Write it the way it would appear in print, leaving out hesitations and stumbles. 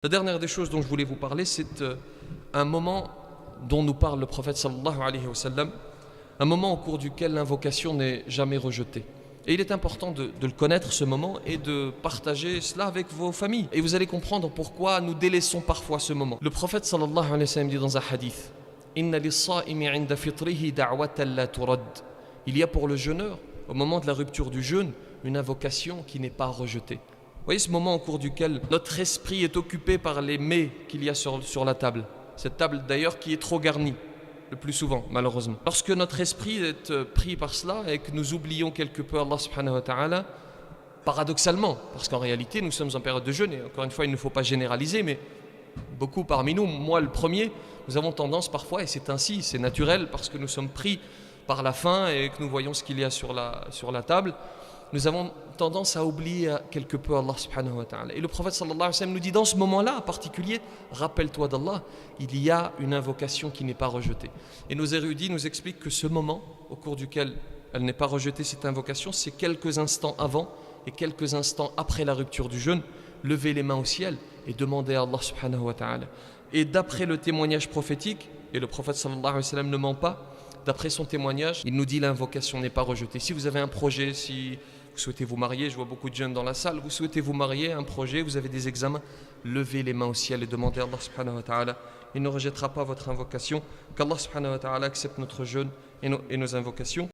La dernière des choses dont je voulais vous parler, c'est un moment dont nous parle le prophète sallallahu alayhi wa sallam, un moment au cours duquel l'invocation n'est jamais rejetée. Et il est important de le connaître, ce moment, et de partager cela avec vos familles. Et vous allez comprendre pourquoi nous délaissons parfois ce moment. Le prophète sallallahu alayhi wa sallam dit dans un hadith: Inna lis-sa'imi 'inda fitrihi da'watan la turad. Il y a pour le jeûneur, au moment de la rupture du jeûne, une invocation qui n'est pas rejetée. Vous voyez ce moment au cours duquel notre esprit est occupé par les mets qu'il y a sur la table. Cette table d'ailleurs qui est trop garnie, le plus souvent, malheureusement. Lorsque notre esprit est pris par cela et que nous oublions quelque peu Allah subhanahu wa ta'ala, paradoxalement, parce qu'en réalité nous sommes en période de jeûne, et encore une fois il ne faut pas généraliser, mais beaucoup parmi nous, moi le premier, nous avons tendance parfois, et c'est ainsi, c'est naturel, parce que nous sommes pris par la faim et que nous voyons ce qu'il y a sur la table, nous avons tendance à oublier quelque peu Allah subhanahu wa ta'ala. Et le prophète sallallahu alayhi wa sallam nous dit, dans ce moment-là en particulier, rappelle-toi d'Allah, il y a une invocation qui n'est pas rejetée. Et nos érudits nous expliquent que ce moment, au cours duquel elle n'est pas rejetée, cette invocation, c'est quelques instants avant et quelques instants après la rupture du jeûne, lever les mains au ciel et demander à Allah subhanahu wa ta'ala. Et d'après le témoignage prophétique, et le prophète sallallahu alayhi wa sallam ne ment pas, d'après son témoignage, il nous dit l'invocation n'est pas rejetée. Si vous avez un projet, si vous souhaitez vous marier, je vois beaucoup de jeunes dans la salle, vous souhaitez vous marier, un projet, vous avez des examens, levez les mains au ciel et demandez à Allah subhanahu wa ta'ala. Il ne rejettera pas votre invocation, qu'Allah subhanahu wa ta'ala accepte notre jeûne et nos invocations.